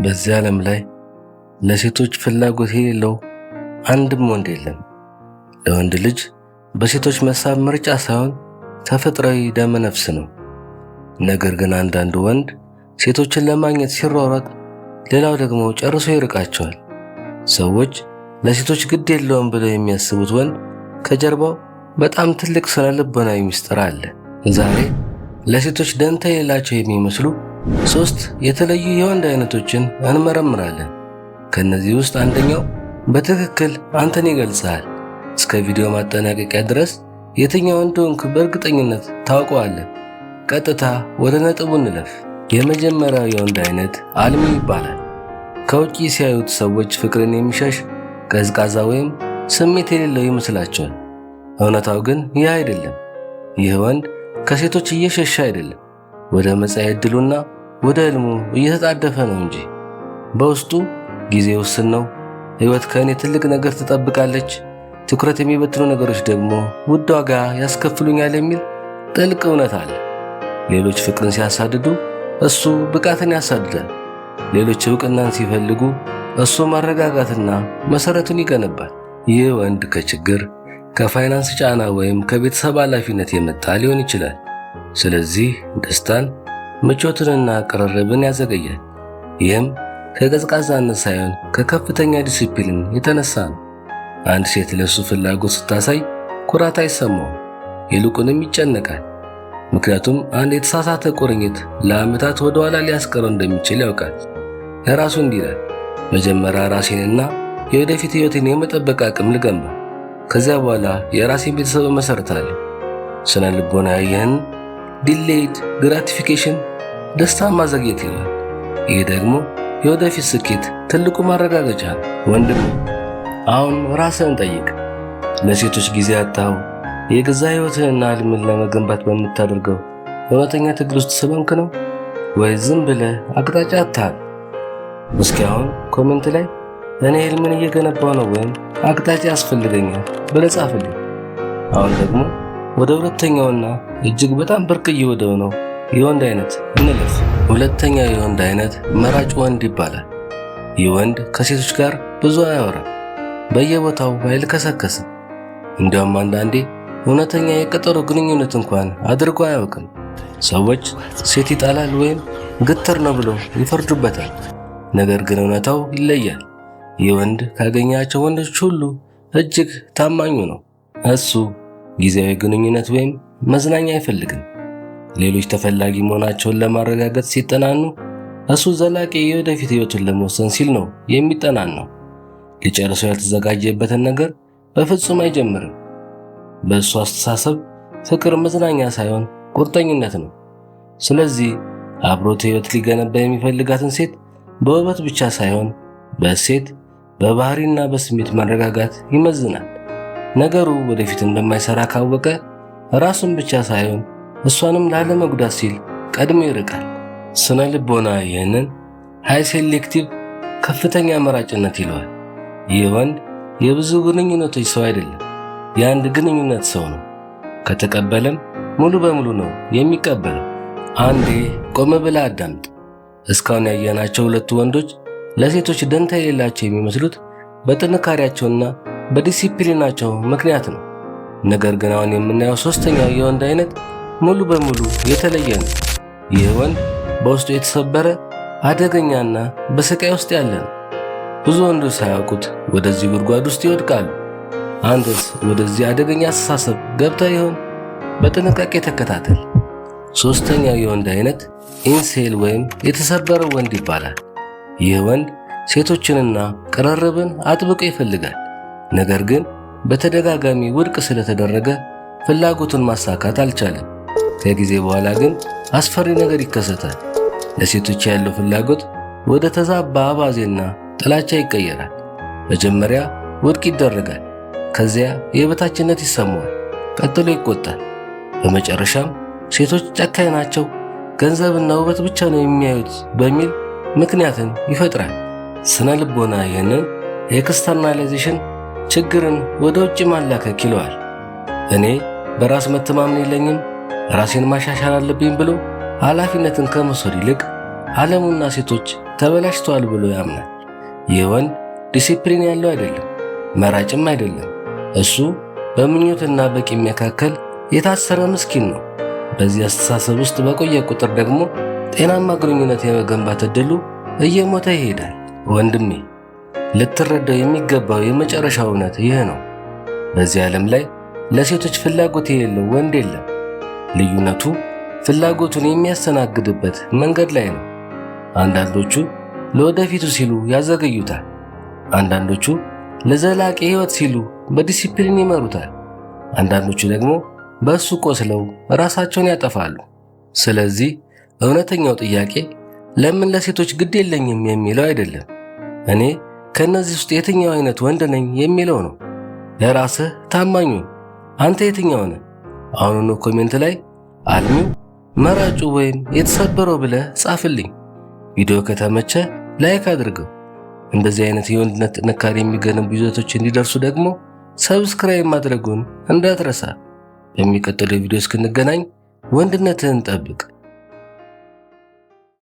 በዚህ ዓለም ላይ ለሴቶች ፍላጎት የሌለው አንድም ወንድ የለም። ለወንድ ልጅ በሴቶች መሳብ ምርጫ ሳይሆን ተፈጥሯዊ ደመ ነፍስ ነው። ነገር ግን አንዳንዱ ወንድ ሴቶችን ለማግኘት ሲሯሯጥ፣ ሌላው ደግሞ ጨርሶ ይርቃቸዋል። ሰዎች ለሴቶች ግድ የለውም ብለው የሚያስቡት ወንድ ከጀርባው በጣም ትልቅ ስነ ልቦናዊ ምስጢር አለ። ዛሬ ለሴቶች ደንታ የሌላቸው የሚመስሉ 3 የተለዩ የወንድ አይነቶችን እንመረምራለን። ከነዚህ ውስጥ አንደኛው በትክክል አንተን ይገልጻል። እስከ ቪዲዮ ማጠናቀቂያ ድረስ የትኛው እንደሆንክ በእርግጠኝነት ታውቀዋለህ። ቀጥታ ወደ ነጥቡ እንለፍ። የመጀመሪያው የወንድ አይነት አልሚ ይባላል። ከውጪ ሲያዩት ሰዎች ፍቅርን የሚሸሽ ቀዝቃዛ ወይም ስሜት የሌለው ይመስላቸዋል። እውነታው ግን ይህ አይደለም። ይህ ወንድ ከሴቶች እየሸሸ አይደለም፣ ወደ መጻኢ ዕድሉና ወደ ህልሙ እየተጣደፈ ነው እንጂ። በውስጡ ጊዜ ውስን ነው፣ ህይወት ከእኔ ትልቅ ነገር ትጠብቃለች፣ ትኩረት የሚበትኑ ነገሮች ደግሞ ውድ ዋጋ ያስከፍሉኛል የሚል ጥልቅ እውነት አለ። ሌሎች ፍቅርን ሲያሳድዱ እሱ ብቃትን ያሳድዳል። ሌሎች ዕውቅናን ሲፈልጉ እሱ ማረጋጋትና መሰረቱን ይገነባል። ይህ ወንድ ከችግር፣ ከፋይናንስ ጫና ወይም ከቤተሰብ ኃላፊነት የመጣ ሊሆን ይችላል። ስለዚህ ደስታን፣ ምቾትንና ቅርርብን ያዘገያል። ይህም ከቀዝቃዛነት ሳይሆን ከከፍተኛ ዲሲፕሊን የተነሳ ነው። አንድ ሴት ለሱ ፍላጎት ስታሳይ ኩራት አይሰማውም፣ ይልቁንም ይጨነቃል። ምክንያቱም አንድ የተሳሳተ ቁርኝት ለዓመታት ወደ ኋላ ሊያስቀረው እንደሚችል ያውቃል። ለራሱ እንዲህ ይላል፣ መጀመሪያ ራሴንና የወደፊት ሕይወቴን የመጠበቅ አቅም ልገንባ፣ ከዚያ በኋላ የራሴን ቤተሰብ መሠረታለሁ። ስነ ልቦና ይህን ዲሌይድ ግራቲፊኬሽን ደስታን ማዘግየት ይላል። ይህ ደግሞ የወደፊት ስኬት ትልቁ ማረጋገጫ ነው። ወንድም አሁን ራስህን ጠይቅ። ለሴቶች ጊዜ አጣኸው? የገዛ ሕይወትህንና ህልምን ለመገንባት በምታደርገው እውነተኛ ትግል ውስጥ ስለሆንክ ነው ወይስ ዝም ብለህ አቅጣጫ አጥተሃል? እስኪ አሁን ኮሜንት ላይ እኔ ህልምን እየገነባው ነው ወይም አቅጣጫ ያስፈልገኛል ብለህ ጻፍልኝ። አሁን ደግሞ ወደ ሁለተኛውና እጅግ በጣም ብርቅዬ ወደ ሆነው የወንድ አይነት እንለፍ። ሁለተኛው የወንድ አይነት መራጭ ወንድ ይባላል። ይህ ወንድ ከሴቶች ጋር ብዙ አያወራም፣ በየቦታው አይልከሰከስም። እንዲያውም አንዳንዴ እውነተኛ የቀጠሮ ግንኙነት እንኳን አድርጎ አያውቅም። ሰዎች ሴት ይጣላል ወይም ግትር ነው ብለው ይፈርዱበታል። ነገር ግን እውነታው ይለያል። ይህ ወንድ ካገኛቸው ወንዶች ሁሉ እጅግ ታማኙ ነው። እሱ ጊዜያዊ ግንኙነት ወይም መዝናኛ አይፈልግም። ሌሎች ተፈላጊ መሆናቸውን ለማረጋገጥ ሲጠናኑ፣ እሱ ዘላቂ የወደፊት ሕይወቱን ለመወሰን ሲል ነው የሚጠናነው። ሊጨርሰው ያልተዘጋጀበትን ነገር በፍጹም አይጀምርም። በእሱ አስተሳሰብ ፍቅር መዝናኛ ሳይሆን ቁርጠኝነት ነው። ስለዚህ አብሮት ሕይወት ሊገነባ የሚፈልጋትን ሴት በውበት ብቻ ሳይሆን በእሴት፣ በባህሪና በስሜት መረጋጋት ይመዝናል። ነገሩ ወደፊት እንደማይሰራ ካወቀ ራሱን ብቻ ሳይሆን እሷንም ላለመጉዳት ሲል ቀድሞ ይርቃል። ስነ ልቦና ይህንን ሃይ ሴሌክቲቭ ከፍተኛ መራጭነት ይለዋል። ይህ ወንድ የብዙ ግንኙነቶች ሰው አይደለም፣ የአንድ ግንኙነት ሰው ነው። ከተቀበለም ሙሉ በሙሉ ነው የሚቀበለው። አንዴ ቆም ብለህ አዳምጥ። እስካሁን ያየናቸው ሁለቱ ወንዶች ለሴቶች ደንታ የሌላቸው የሚመስሉት በጥንካሬያቸውና በዲሲፕሊናቸው ምክንያት ነው። ነገር ግን አሁን የምናየው ሶስተኛው የወንድ አይነት ሙሉ በሙሉ የተለየ ነው። ይህ ወንድ በውስጡ የተሰበረ፣ አደገኛና በስቃይ ውስጥ ያለ ነው። ብዙ ወንዶች ሳያውቁት ወደዚህ ጉድጓድ ውስጥ ይወድቃሉ። አንተስ ወደዚህ አደገኛ አስተሳሰብ ገብተህ ይሆን? በጥንቃቄ ተከታተል። ሶስተኛው የወንድ አይነት ኢንሴል ወይም የተሰበረ ወንድ ይባላል። ይህ ወንድ ሴቶችንና ቅርርብን አጥብቆ ይፈልጋል። ነገር ግን በተደጋጋሚ ውድቅ ስለተደረገ ፍላጎቱን ማሳካት አልቻለም። ከጊዜ በኋላ ግን አስፈሪ ነገር ይከሰታል። ለሴቶች ያለው ፍላጎት ወደ ተዛባ አባዜና ጥላቻ ይቀየራል። መጀመሪያ ውድቅ ይደረጋል፣ ከዚያ የበታችነት ይሰማዋል፣ ቀጥሎ ይቆጣል። በመጨረሻም ሴቶች ጨካኝ ናቸው፣ ገንዘብና ውበት ብቻ ነው የሚያዩት በሚል ምክንያትን ይፈጥራል። ስነ ልቦና ይህንን ኤክስተርናላይዜሽን ችግርን ወደ ውጭ ማላከክ ይለዋል። እኔ በራስ መተማመን የለኝም፣ ራሴን ማሻሻል አለብኝ ብሎ ኃላፊነትን ከመውሰድ ይልቅ ዓለሙና ሴቶች ተበላሽቷል ብሎ ያምናል። ይህ ወንድ ዲሲፕሊን ያለው አይደለም፣ መራጭም አይደለም። እሱ በምኞትና በቂም መካከል የታሰረ ምስኪን ነው። በዚህ አስተሳሰብ ውስጥ በቆየ ቁጥር ደግሞ ጤናማ ግንኙነት የመገንባት ዕድሉ እየሞተ ይሄዳል። ወንድሜ፣ ልትረዳው የሚገባው የመጨረሻው እውነት ይህ ነው። በዚህ ዓለም ላይ ለሴቶች ፍላጎት የሌለው ወንድ የለም። ልዩነቱ ፍላጎቱን የሚያስተናግድበት መንገድ ላይ ነው። አንዳንዶቹ ለወደፊቱ ሲሉ ያዘገዩታል። አንዳንዶቹ ለዘላቂ ሕይወት ሲሉ በዲሲፕሊን ይመሩታል። አንዳንዶቹ ደግሞ በእሱ ቆስለው ራሳቸውን ያጠፋሉ። ስለዚህ እውነተኛው ጥያቄ ለምን ለሴቶች ግድ የለኝም የሚለው አይደለም፣ እኔ ከእነዚህ ውስጥ የትኛው አይነት ወንድ ነኝ የሚለው ነው። ለራስህ ታማኙ አንተ የትኛው ነህ? አሁኑኑ ኮሜንት ላይ አልሚው፣ መራጩ ወይም የተሰበረው ብለህ ጻፍልኝ። ቪዲዮ ከተመቸ ላይክ አድርገው። እንደዚህ አይነት የወንድነት ጥንካሬ የሚገነቡ ይዘቶች እንዲደርሱ ደግሞ ሰብስክራይብ ማድረጉን እንዳትረሳ። በሚቀጥለው ቪዲዮ እስክንገናኝ ወንድነትህን ጠብቅ።